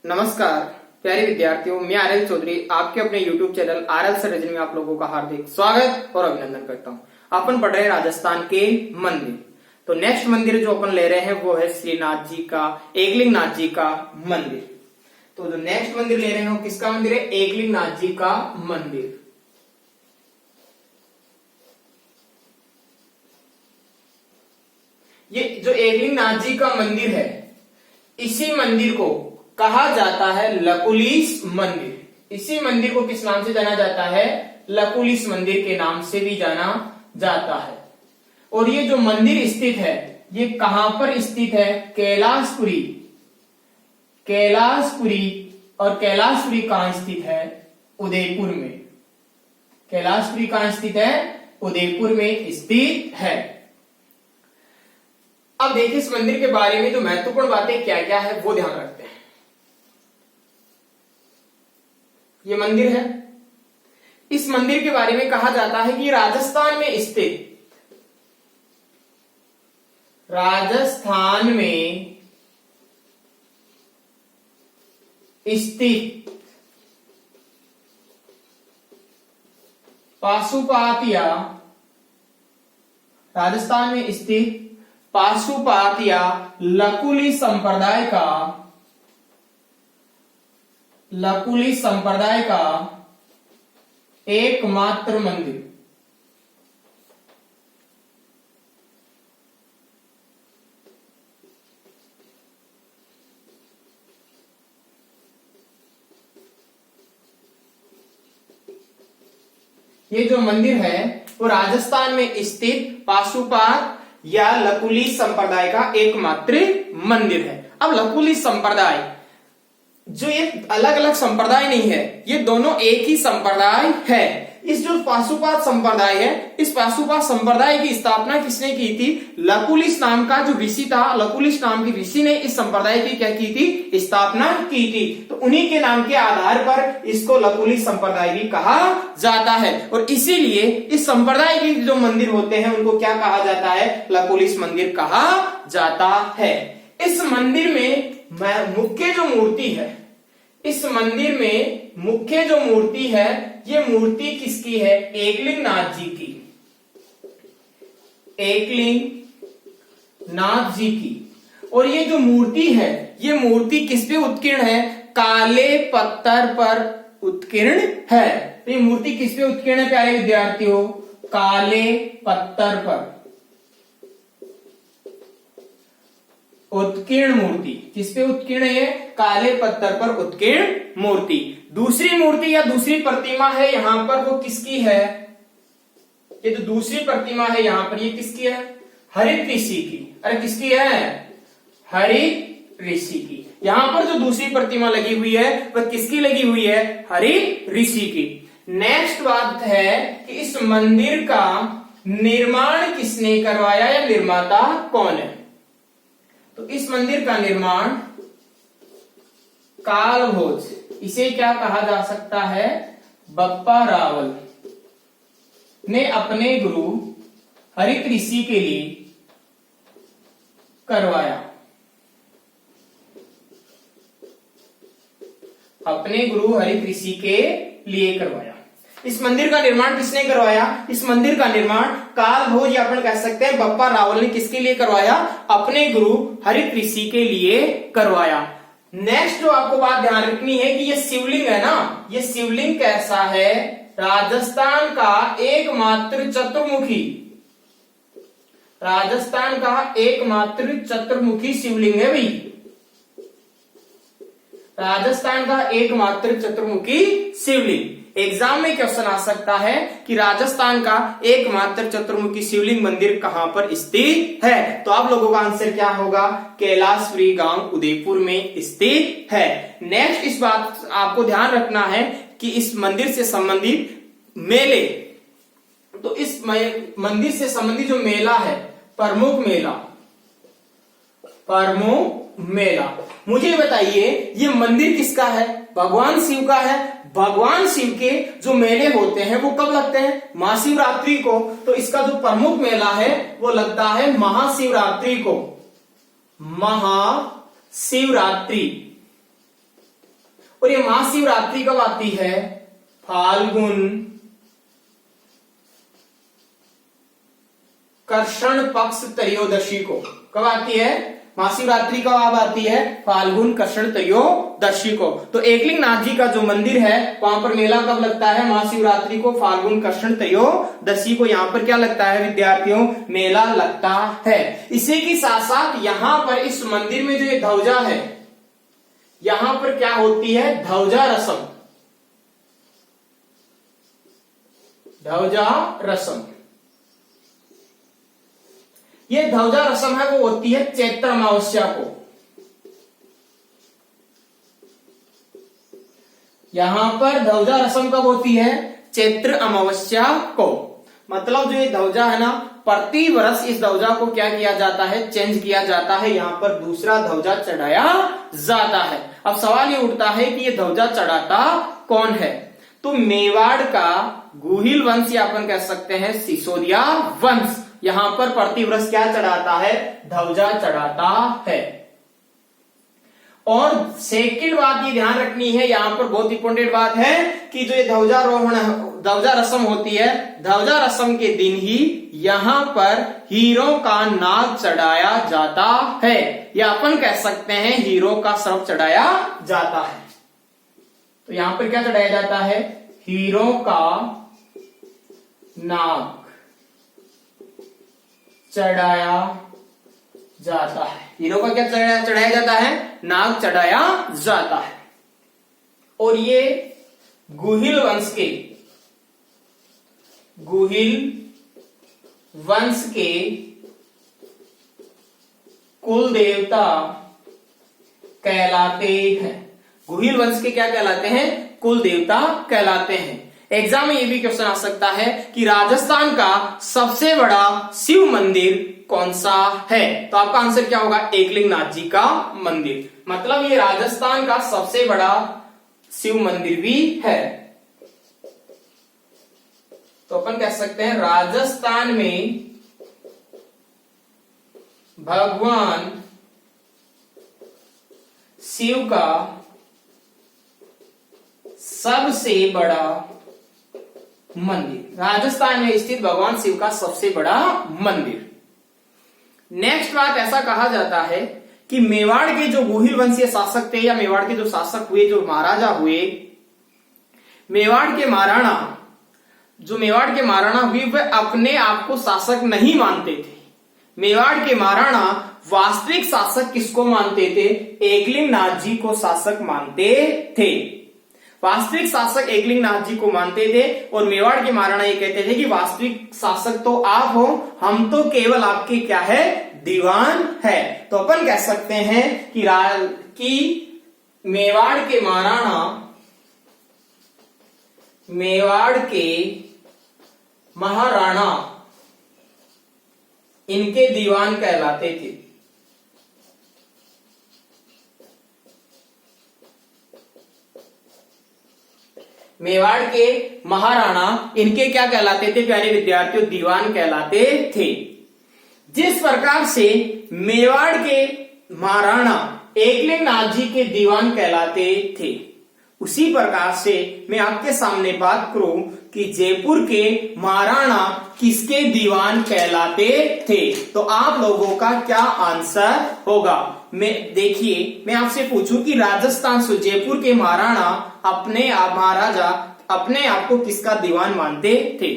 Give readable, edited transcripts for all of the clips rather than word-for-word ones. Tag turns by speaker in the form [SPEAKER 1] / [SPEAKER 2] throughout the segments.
[SPEAKER 1] नमस्कार प्यारे विद्यार्थियों, मैं आरएल चौधरी आपके अपने YouTube channel RL sir reasoning में आप लोगों का हार्दिक स्वागत और अभिनंदन करता हूं। अपन पढ़ रहे हैं राजस्थान के मंदिर। तो नेक्स्ट मंदिर जो अपन ले रहे हैं वो है श्रीनाथ जी का, एकलिंग नाथ जी का मंदिर। तो जो नेक्स्ट मंदिर ले रहे हैं वो किसका मंदिर है? एकलिंग नाथ जी का मंदिर। ये जो एकलिंग नाथ जी का मंदिर है, इसी मंदिर को कहा जाता है लकुलिश मंदिर। इसी मंदिर को किस नाम से जाना जाता है? लकुलिश मंदिर के नाम से भी जाना जाता है। और ये जो मंदिर स्थित है ये कहां पर स्थित है? कैलाशपुरी। कैलाशपुरी, और कैलाशपुरी कहां स्थित है? उदयपुर में। कैलाशपुरी कहां स्थित है? उदयपुर में स्थित है। अब देखिए इस मंदिर के बारे में जो महत्वपूर्ण बातें क्या क्या है वो ध्यान रखते हैं। ये मंदिर है, इस मंदिर के बारे में कहा जाता है कि राजस्थान में स्थित, राजस्थान में स्थित पाशुपात या राजस्थान में स्थित पाशुपात या लकुली संप्रदाय का, लकुली संप्रदाय का एकमात्र मंदिर। ये जो मंदिर है वो राजस्थान में स्थित पाशुपात या लकुली संप्रदाय का एकमात्र मंदिर है। अब लकुली संप्रदाय जो ये अलग अलग संप्रदाय नहीं है, ये दोनों एक ही संप्रदाय है। इस जो पाशुपात संप्रदाय है, इस पाशुपात संप्रदाय की स्थापना किसने की थी? लकुलिश नाम का जो ऋषि था, लकुलिश नाम की ऋषि ने इस संप्रदाय की क्या की थी? स्थापना की थी। तो उन्हीं के नाम के आधार पर इसको लकुलिश संप्रदाय भी कहा जाता है। और इसीलिए इस संप्रदाय के जो मंदिर होते हैं उनको क्या कहा जाता है? लकुलिश मंदिर कहा जाता है। इस मंदिर में मुख्य जो मूर्ति है, इस मंदिर में मुख्य जो मूर्ति है, ये मूर्ति किसकी है? एकलिंग नाथ जी की। एकलिंग नाथ जी की। और ये जो मूर्ति है, ये मूर्ति किस पे उत्कीर्ण है? काले पत्थर पर उत्कीर्ण है। तो ये मूर्ति किस पे उत्कीर्ण है प्यारे विद्यार्थियों? काले पत्थर पर उत्कीर्ण मूर्ति। किस पे उत्कीर्ण है? काले पत्थर पर उत्कीर्ण मूर्ति। दूसरी मूर्ति या दूसरी प्रतिमा है यहां पर, वो किसकी है? ये जो दूसरी प्रतिमा है यहां पर, ये किसकी है? हरित ऋषि की। अरे किसकी है? हरित ऋषि की। यहां पर जो दूसरी प्रतिमा लगी हुई है वह किसकी लगी हुई है? हरित ऋषि की। नेक्स्ट बात है कि इस मंदिर का निर्माण किसने करवाया या निर्माता कौन है? तो इस मंदिर का निर्माण कालभोज, इसे क्या कहा जा सकता है? बप्पा रावल ने अपने गुरु हरित ऋषि के लिए करवाया। अपने गुरु हरित ऋषि के लिए करवाया। इस मंदिर का निर्माण किसने करवाया? इस मंदिर का निर्माण कालभोज या अपन कह सकते हैं बप्पा रावल ने किसके लिए करवाया? अपने गुरु हरित ऋषि के लिए करवाया। नेक्स्ट जो आपको बात ध्यान रखनी है कि ये शिवलिंग है ना, ये शिवलिंग कैसा है? राजस्थान का एकमात्र चतुर्मुखी, राजस्थान का एकमात्र चतुर्मुखी शिवलिंग है भाई। राजस्थान का एकमात्र चतुर्मुखी शिवलिंग। एग्जाम में क्वेश्चन आ सकता है कि राजस्थान का एकमात्र चतुर्मुखी शिवलिंग मंदिर कहां पर स्थित है? तो आप लोगों का आंसर क्या होगा? कैलाशपुरी गांव उदयपुर में स्थित है। नेक्स्ट इस बात आपको ध्यान रखना है कि इस मंदिर से संबंधित मेले, तो इस मंदिर से संबंधित जो मेला है, प्रमुख मेला, प्रमुख मेला, मुझे बताइए ये मंदिर किसका है? भगवान शिव का है। भगवान शिव के जो मेले होते हैं वो कब लगते हैं? महाशिवरात्रि को। तो इसका जो प्रमुख मेला है वो लगता है महाशिवरात्रि को। महाशिवरात्रि। और ये महाशिवरात्रि कब आती है? फाल्गुन कृष्ण पक्ष त्रयोदशी को। कब आती है महाशिवरात्रि? कब आती है? फाल्गुन कृष्ण त्रयोदशी को। तो एकलिंगनाथ जी का जो मंदिर है वहां पर मेला कब लगता है? महाशिवरात्रि को, फाल्गुन कृष्ण त्रयोदशी को यहाँ पर क्या लगता है विद्यार्थियों? मेला लगता है। इसी के साथ साथ यहाँ पर इस मंदिर में जो ये ध्वजा है, यहां पर क्या होती है? ध्वजा रस्म। ध्वजा रस्म, ये ध्वजा रस्म है वो होती है चैत्र अमावस्या को। यहां पर ध्वजा रस्म कब होती है? चैत्र अमावस्या को। मतलब जो ये ध्वजा है ना, प्रति वर्ष इस ध्वजा को क्या किया जाता है? चेंज किया जाता है, यहां पर दूसरा ध्वजा चढ़ाया जाता है। अब सवाल ये उठता है कि ये ध्वजा चढ़ाता कौन है? तो मेवाड़ का गुहिल वंश या अपन कह सकते हैं सिसोदिया वंश यहां पर प्रतिवर्ष क्या चढ़ाता है? ध्वजा चढ़ाता है। और सेकंड बात ये ध्यान रखनी है, यहां पर बहुत इंपॉर्टेंट बात है कि जो ये ध्वजारोहण ध्वजा रस्म होती है, ध्वजा रस्म के दिन ही यहां पर हीरों का नाग चढ़ाया जाता है, या अपन कह सकते हैं हीरो का सर्प चढ़ाया जाता है। तो यहां पर क्या चढ़ाया जाता है? हीरो का नाग चढ़ाया जाता है। हीरो का क्या चढ़ाया जाता है? नाग चढ़ाया जाता है। और ये गुहिल वंश के कुल देवता कहलाते हैं। गुहिल वंश के क्या कहलाते हैं? कुल देवता कहलाते हैं। एग्जाम में ये भी क्वेश्चन आ सकता है कि राजस्थान का सबसे बड़ा शिव मंदिर कौन सा है? तो आपका आंसर क्या होगा? एकलिंगनाथ जी का मंदिर। मतलब ये राजस्थान का सबसे बड़ा शिव मंदिर भी है। तो अपन कह सकते हैं राजस्थान में भगवान शिव का सबसे बड़ा मंदिर, राजस्थान में स्थित भगवान शिव का सबसे बड़ा मंदिर। नेक्स्ट बात, ऐसा कहा जाता है कि मेवाड़ के जो गुहिल वंशीय शासक थे या मेवाड़ के जो शासक हुए, जो महाराजा हुए, मेवाड़ के महाराणा हुए वह अपने आप को शासक नहीं मानते थे। मेवाड़ के महाराणा वास्तविक शासक किसको मानते थे? एकलिंगनाथ जी को शासक मानते थे। वास्तविक शासक एकलिंगनाथ जी को मानते थे और मेवाड़ के महाराणा ये कहते थे कि वास्तविक शासक तो आप हो, हम तो केवल आपके क्या है? दीवान है। तो अपन कह सकते हैं कि मेवाड़ के महाराणा इनके दीवान कहलाते थे। मेवाड़ के महाराणा इनके क्या कहलाते थे प्यारे विद्यार्थियों? दीवान कहलाते थे। जिस प्रकार से मेवाड़ के महाराणा एकलिंगनाथ जी के दीवान कहलाते थे, उसी प्रकार से मैं आपके सामने बात करूं कि जयपुर के महाराणा किसके दीवान कहलाते थे, तो आप लोगों का क्या आंसर होगा? मैं आपसे पूछूं कि राजस्थान से जयपुर के महाराणा महाराजा अपने आप को किसका दीवान मानते थे?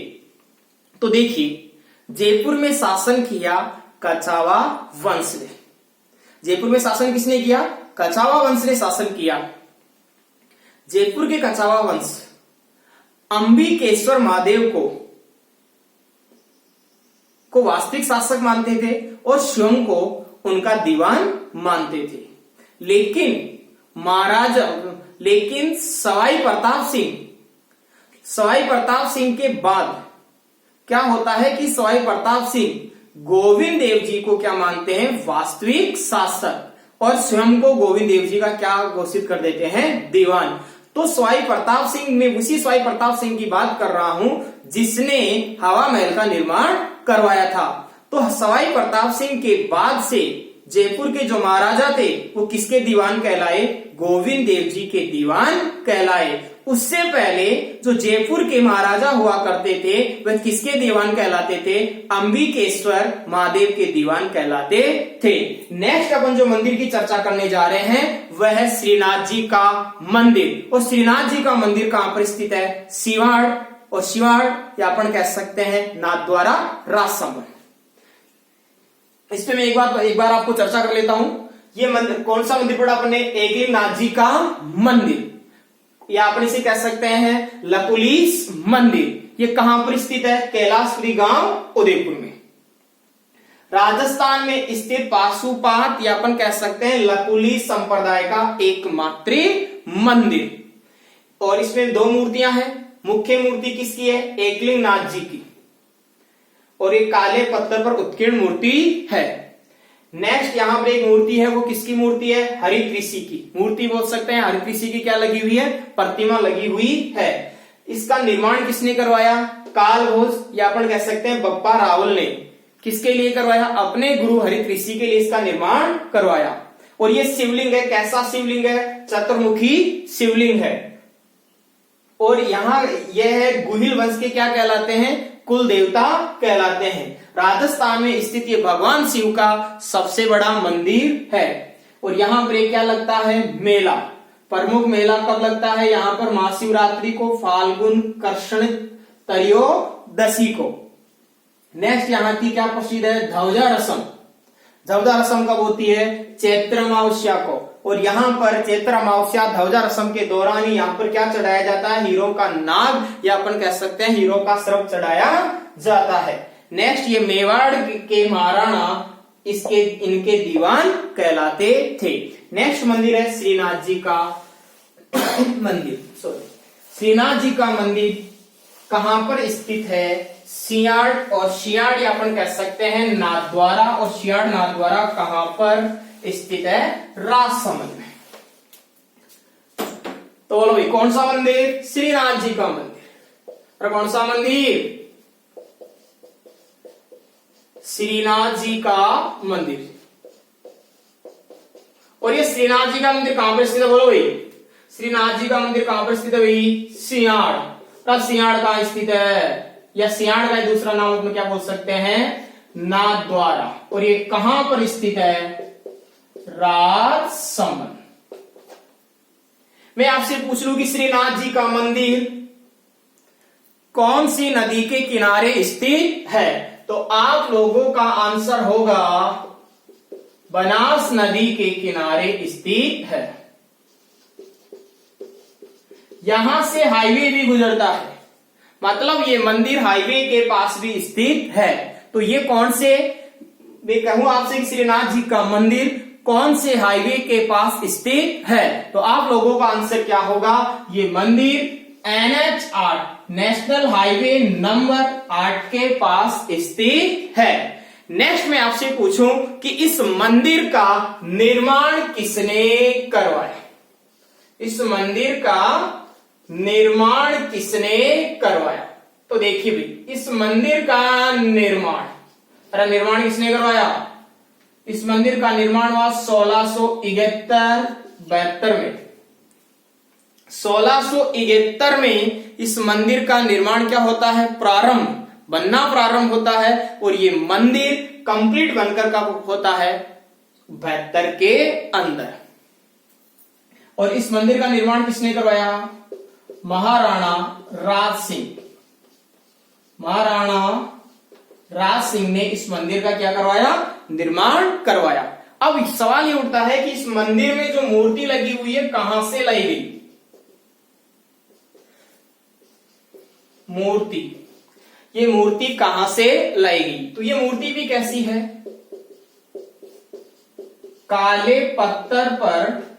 [SPEAKER 1] तो देखिए, जयपुर में शासन किया कछावा वंश ने। जयपुर में शासन किसने किया? कछावा वंश ने शासन किया। जयपुर के कछावा वंश अंबिकेश्वर महादेव को वास्तविक शासक मानते थे और स्वयं को उनका दीवान मानते थे। लेकिन सवाई प्रताप सिंह के बाद क्या होता है कि सवाई प्रताप सिंह गोविंद देव जी को क्या मानते हैं? वास्तविक शासक, और स्वयं को गोविंद देव जी का क्या घोषित कर देते हैं? दीवान। तो सवाई प्रताप सिंह, मैं उसी सवाई प्रताप सिंह की बात कर रहा हूं जिसने हवा महल का निर्माण करवाया था। तो सवाई प्रताप सिंह के बाद से जयपुर के जो महाराजा थे वो किसके दीवान कहलाए? गोविंद देव जी के दीवान कहलाए। उससे पहले जो जयपुर के महाराजा हुआ करते थे वह किसके दीवान कहलाते थे? अंबिकेश्वर महादेव के दीवान कहलाते थे। नेक्स्ट अपन जो मंदिर की चर्चा करने जा रहे हैं वह है श्रीनाथ जी का मंदिर। और श्रीनाथ जी का मंदिर कहां पर स्थित है? सिवाड़, और सिवाड़ या अपन कह सकते हैं नाथद्वारा, राजसमंद। इस पे मैं एक बार आपको चर्चा कर लेता हूं। ये मंदिर कौन सा मंदिर पड़ा अपने? एकलिंगनाथ जी का मंदिर, या अपन इसे कह सकते हैं लकुलीस मंदिर। ये कहां पर स्थित है? कैलाशपुरी गांव, उदयपुर में। राजस्थान में स्थित पाशुपात या अपन कह सकते हैं लकुलीस संप्रदाय का एकमात्र मंदिर। और इसमें दो मूर्तियां हैं। मुख्य मूर्ति किसकी है? एकलिंगनाथ जी की, और एक काले पत्थर पर उत्कीर्ण मूर्ति है। नेक्स्ट यहां पर एक मूर्ति है, वो किसकी मूर्ति है? हरित ऋषि की मूर्ति बोल सकते हैं। हरित ऋषि की क्या लगी हुई है? प्रतिमा लगी हुई है। इसका निर्माण किसने करवाया? कालभोज या अपन कह सकते हैं बप्पा रावल ने। किसके लिए करवाया? अपने गुरु हरित ऋषि के लिए इसका निर्माण करवाया। और ये शिवलिंग है। कैसा शिवलिंग है? चतुर्मुखी शिवलिंग है। और यहां यह है गुहिल वंश के क्या कहलाते हैं? कुल देवता कहलाते हैं। राजस्थान में स्थित ये भगवान शिव का सबसे बड़ा मंदिर है। और यहां पर क्या लगता है? मेला। प्रमुख मेला कब लगता है? यहां पर महाशिवरात्रि को, फाल्गुन कृष्ण त्रयोदशी को। नेक्स्ट यहां की क्या प्रसिद्ध है? ध्वजा रसम। ध्वजा रसम कब होती है? चैत्र अमावस्या को। और यहाँ पर चैत्र अमावस्या ध्वजा रसम के दौरान ही यहाँ पर क्या चढ़ाया जाता है? हीरो का नाग या अपन कह सकते हैं हीरो का सर्प चढ़ाया जाता है। नेक्स्ट ये मेवाड़ के महाराणा इनके दीवान कहलाते थे। नेक्स्ट मंदिर है श्रीनाथ जी का मंदिर। श्रीनाथ जी का मंदिर कहां पर स्थित है? सियाड़, और सियाड़ या अपन कह सकते हैं नाथद्वारा, और सियाड़ नाथद्वारा कहां पर स्थित है? राजसमंद में। तो बोलो भाई कौन सा मंदिर? श्रीनाथ जी का मंदिर। और कौन सा मंदिर? श्रीनाथ जी का मंदिर। और ये श्रीनाथ जी का मंदिर कहां पर स्थित है? बोलो भाई श्रीनाथ जी का मंदिर कहां पर स्थित है भाई? सियाड़। तब सियाड़ कहां स्थित है? या सियाड़ का दूसरा नाम अपने क्या बोल सकते हैं? नाथद्वारा। और ये कहां पर स्थित है? राजसमंद। मैं आपसे पूछ लूं कि श्रीनाथ जी का मंदिर कौन सी नदी के किनारे स्थित है? तो आप लोगों का आंसर होगा बनास नदी के किनारे स्थित है। यहां से हाईवे भी गुजरता है, मतलब ये मंदिर हाईवे के पास भी स्थित है। तो ये कौन से, मैं कहूं आपसे श्रीनाथ जी का मंदिर कौन से हाईवे के पास स्थित है? तो आप लोगों का आंसर क्या होगा? ये मंदिर NH8 नेशनल हाईवे नंबर 8 के पास स्थित है। नेक्स्ट मैं आपसे पूछूं कि इस मंदिर का निर्माण किसने करवाया? इस मंदिर का निर्माण किसने करवाया? तो देखिए भाई इस मंदिर का निर्माण किसने करवाया? इस मंदिर का निर्माण हुआ 1671-72 में। 1671 में इस मंदिर का निर्माण क्या होता है? बनना प्रारंभ होता है। और ये मंदिर कंप्लीट बनकर कब होता है? 72 के अंदर। और इस मंदिर का निर्माण किसने करवाया? महाराणा राज सिंह ने इस मंदिर का क्या करवाया? निर्माण करवाया। अब सवाल ये उठता है कि इस मंदिर में जो मूर्ति लगी हुई है कहां से लाई गई? ये मूर्ति कहां से लाई गई? तो ये मूर्ति भी कैसी है? काले पत्थर पर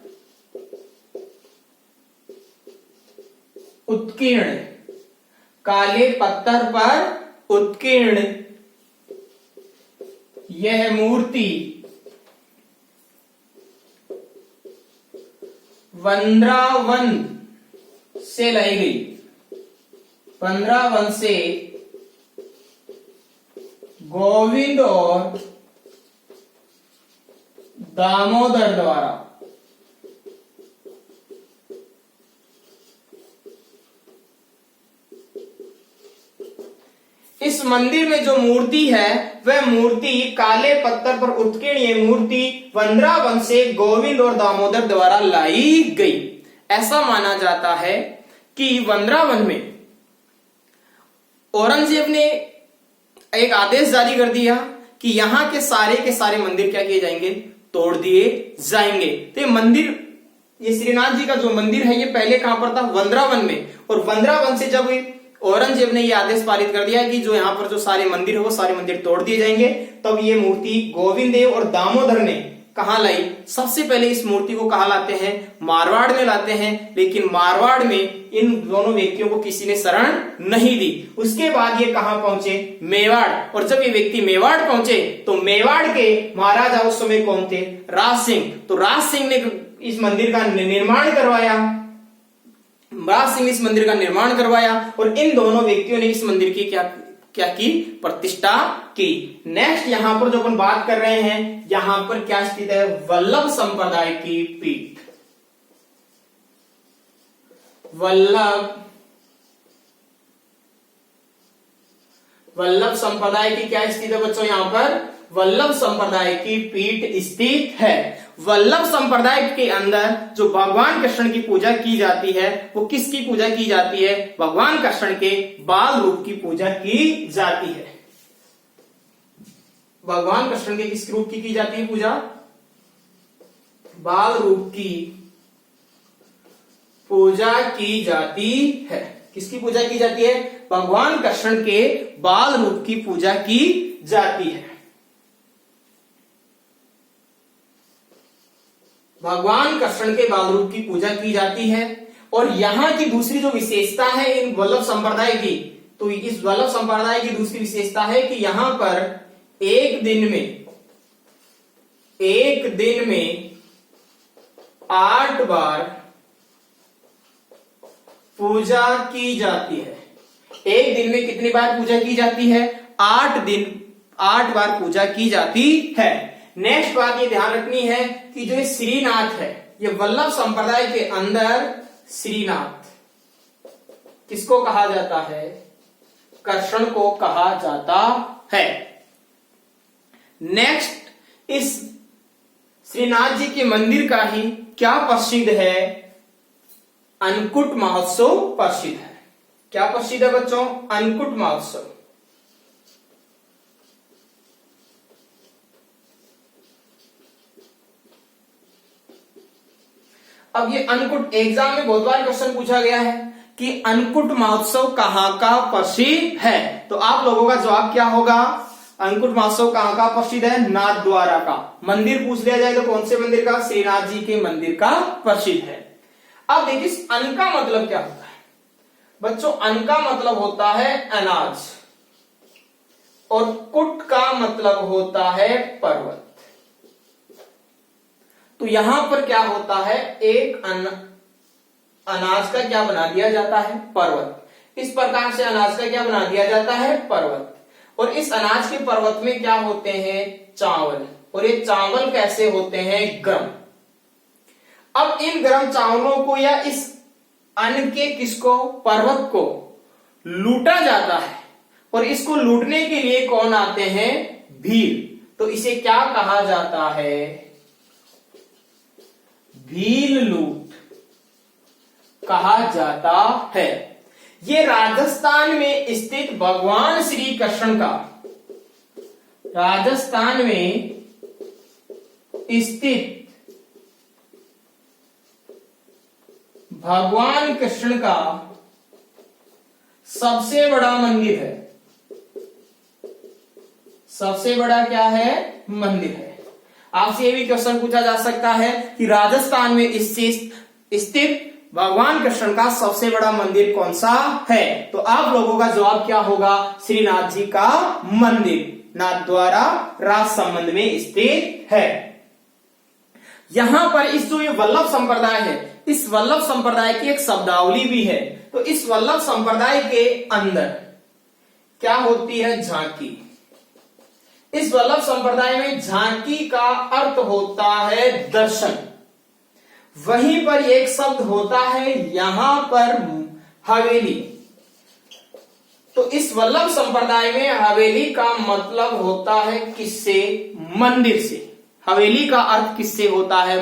[SPEAKER 1] उत्कीर्ण, काले पत्थर पर उत्कीर्ण यह मूर्ति वृंदावन से लाई गई। वृंदावन से गोविंद और दामोदर द्वारा इस मंदिर में जो मूर्ति है वह मूर्ति काले पत्थर पर उत्कीर्णीय मूर्ति वृंदावन से गोविंद और दामोदर द्वारा लाई गई। ऐसा माना जाता है कि वृंदावन में औरंगजेब ने एक आदेश जारी कर दिया कि यहां के सारे मंदिर क्या किए जाएंगे, तोड़ दिए जाएंगे। तो ये मंदिर, ये श्रीनाथ जी का जो मंदिर है ये पहले कहां पर था, वृंदावन में। और वृंदावन से जब औरंगजेब ने यह आदेश पारित कर दिया कि जो यहां पर जो सारे मंदिर है वो सारे मंदिर तोड़ दिए जाएंगे, तब ये मूर्ति गोविंद देव और दामोदर ने कहां लाई, सबसे पहले इस मूर्ति को कहां लाते हैं, मारवाड़ में लाते हैं। लेकिन मारवाड़ में इन दोनों व्यक्तियों को किसी ने शरण नहीं दी। उसके बाद ये कहां पहुंचे, मेवाड़। और जब ये व्यक्ति मेवाड़ पहुंचे तो मेवाड़ के महाराजा उस समय कौन थे, राज सिंह। तो राज सिंह ने इस मंदिर का निर्माण करवाया, राज सिंह ने इस मंदिर का निर्माण करवाया और इन दोनों व्यक्तियों ने इस मंदिर की क्या की, प्रतिष्ठा की। नेक्स्ट यहां पर जो अपन बात कर रहे हैं, यहां पर क्या स्थित है, वल्लभ संप्रदाय की पीठ। वल्लभ संप्रदाय की क्या स्थित है बच्चों, यहां पर वल्लभ संप्रदाय की पीठ स्थित है। वल्लभ संप्रदाय के अंदर जो भगवान कृष्ण की पूजा की जाती है वो किसकी पूजा की जाती है, भगवान कृष्ण के बाल रूप की पूजा की जाती है। भगवान कृष्ण के किस रूप की जाती है पूजा, बाल रूप की पूजा की जाती है। किसकी पूजा की जाती है, भगवान कृष्ण के बाल रूप की पूजा की जाती है। भगवान कृष्ण के बाल रूप की पूजा की जाती है। और यहां की दूसरी जो विशेषता है इन वल्लभ संप्रदाय की, तो इस वल्लभ संप्रदाय की दूसरी विशेषता है कि यहां पर एक दिन में 8 बार पूजा की जाती है। एक दिन में कितनी बार पूजा की जाती है, 8 बार पूजा की जाती है। नेक्स्ट बात ये ध्यान रखनी है कि जो श्रीनाथ है, ये वल्लभ संप्रदाय के अंदर श्रीनाथ किसको कहा जाता है, कृष्ण को कहा जाता है। नेक्स्ट, इस श्रीनाथ जी के मंदिर का ही क्या प्रसिद्ध है, अन्नकूट महोत्सव प्रसिद्ध है। क्या प्रसिद्ध है बच्चों, अन्नकूट महोत्सव। अब ये अन्नकूट एग्जाम में बहुत बार क्वेश्चन पूछा गया है कि अन्नकूट महोत्सव कहां का प्रसिद्ध है। तो आप लोगों का जवाब क्या होगा, अन्नकूट महोत्सव कहां का प्रसिद्ध है, नाथद्वारा का। मंदिर पूछ लिया जाए तो कौन से मंदिर का, श्रीनाथ जी के मंदिर का प्रसिद्ध है। अब देखिए अन्न का मतलब क्या होता है बच्चों, अन्न का मतलब होता है अनाज और कुट का मतलब होता है पर्वत। तो यहां पर क्या होता है, एक अनाज का क्या बना दिया जाता है, पर्वत। इस प्रकार से अनाज का क्या बना दिया जाता है, पर्वत। और इस अनाज के पर्वत में क्या होते हैं, चावल। और ये चावल कैसे होते हैं, गर्म। अब इन गर्म चावलों को या इस अन्न के किसको, पर्वत को लूटा जाता है। और इसको लूटने के लिए कौन आते हैं, भील। तो इसे क्या कहा जाता है, भील लूट कहा जाता है। ये राजस्थान में स्थित भगवान श्री कृष्ण का, राजस्थान में स्थित भगवान कृष्ण का सबसे बड़ा मंदिर है। सबसे बड़ा क्या है, मंदिर है। आपसे ये भी क्वेश्चन पूछा जा सकता है कि राजस्थान में स्थित भगवान कृष्ण का सबसे बड़ा मंदिर कौन सा है। तो आप लोगों का जवाब क्या होगा, श्रीनाथ जी का मंदिर, नाथ द्वारा राज संबंध में स्थित है। यहां पर इस जो ये वल्लभ संप्रदाय है, इस वल्लभ संप्रदाय की एक शब्दावली भी है। तो इस वल्लभ संप्रदाय के अंदर क्या होती है, झांकी। इस वल्लभ संप्रदाय में झांकी का अर्थ होता है दर्शन। वहीं पर एक शब्द होता है यहां पर हवेली। तो इस वल्लभ संप्रदाय में हवेली का मतलब होता है किससे? मंदिर से। हवेली का अर्थ किससे होता है?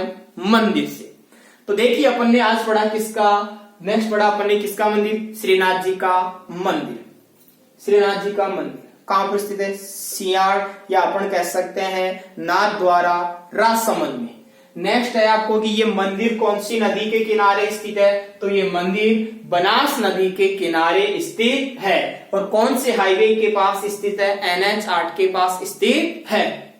[SPEAKER 1] मंदिर से। तो देखिए अपन ने आज पढ़ा किसका, नेक्स्ट पढ़ा अपन ने किसका मंदिर? श्रीनाथ जी का मंदिर। श्रीनाथ जी का मंदिर कहां पर स्थित है? सियाड़ या अपन कह सकते हैं नाथ द्वारा, राजसमंद में। नेक्स्ट है आपको कि ये मंदिर कौन सी नदी के किनारे स्थित है? तो ये मंदिर बनास नदी के किनारे स्थित है। और कौन से हाईवे के पास स्थित है? NH 8 के पास स्थित है।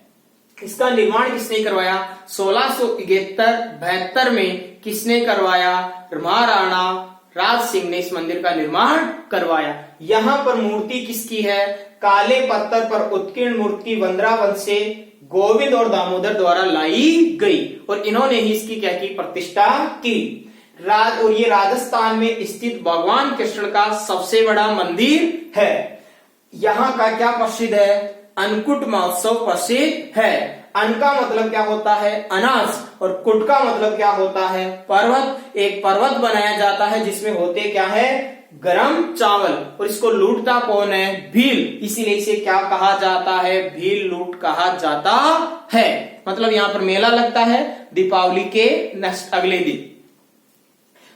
[SPEAKER 1] इसका निर्माण किसने करवाया? 1671-72 में किसने करवाया? महाराणा राज सिंह ने इस मंदिर का निर्माण करवाया। यहां पर मूर्ति किसकी है? काले पत्थर पर उत्कीर्ण मूर्ति वंद्रावन से गोविंद और दामोदर द्वारा लाई गई और इन्होंने ही इसकी क्या की? प्रतिष्ठा की। और ये राजस्थान में स्थित भगवान कृष्ण का सबसे बड़ा मंदिर है। यहाँ का क्या प्रसिद्ध है? अन्नकूट महोत्सव प्रसिद्ध है। अन्न का मतलब क्या होता है? अनाज। और कुट का मतलब क्या होता है? पर्वत। एक पर्वत बनाया जाता है जिसमें होते क्या है? गरम चावल। और इसको लूटता कौन है? भील। इसीलिए इसे क्या कहा जाता है? भील लूट कहा जाता है। मतलब यहाँ पर मेला लगता है दीपावली के नेक्स्ट अगले दिन।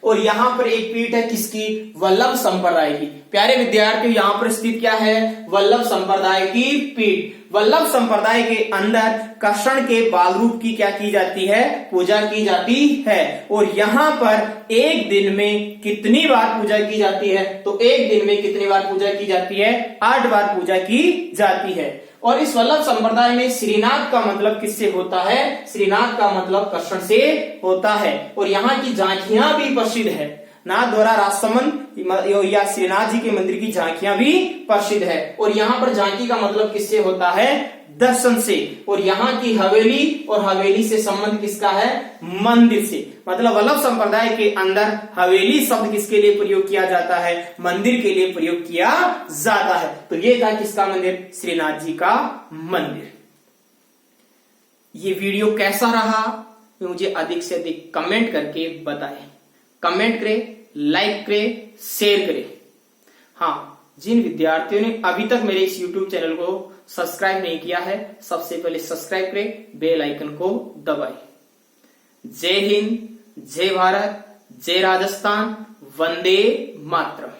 [SPEAKER 1] और यहाँ पर एक पीठ है किसकी? वल्लभ संप्रदाय की। प्यारे विद्यार्थियों यहाँ पर स्थित क्या है? वल्लभ संप्रदाय की पीठ। वल्लभ संप्रदाय के अंदर कृष्ण के बाल रूप की क्या की जाती है? पूजा की जाती है। और यहाँ पर एक दिन में कितनी बार पूजा की जाती है? तो एक दिन में कितनी बार पूजा की जाती है? 8 बार पूजा की जाती है। और इस वल्लभ संप्रदाय में श्रीनाथ का मतलब किससे होता है? श्रीनाथ का मतलब कृष्ण से होता है। और यहाँ की झांकियां भी प्रसिद्ध है। नाथ द्वारा राजसमंद या श्रीनाथ जी के मंदिर की झांकियां भी प्रसिद्ध है। और यहाँ पर झांकी का मतलब किससे होता है? दर्शन से। और यहाँ की हवेली और हवेली से संबंध किसका है? मंदिर से। मतलब वल्लभ संप्रदाय के अंदर हवेली शब्द किसके लिए प्रयोग किया जाता है? मंदिर के लिए प्रयोग किया जाता है। तो ये था किसका मंदिर? श्रीनाथ जी का मंदिर। ये वीडियो कैसा रहा मुझे अधिक से अधिक कमेंट करके बताएं। कमेंट करें, लाइक करें, शेयर करें। हाँ, जिन विद्यार्थियों ने अभी तक मेरे इस YouTube चैनल को सब्सक्राइब नहीं किया है, सबसे पहले सब्सक्राइब करें, बेल आइकन को दबाएं। जय हिंद, जय भारत, जय राजस्थान, वंदे मातरम।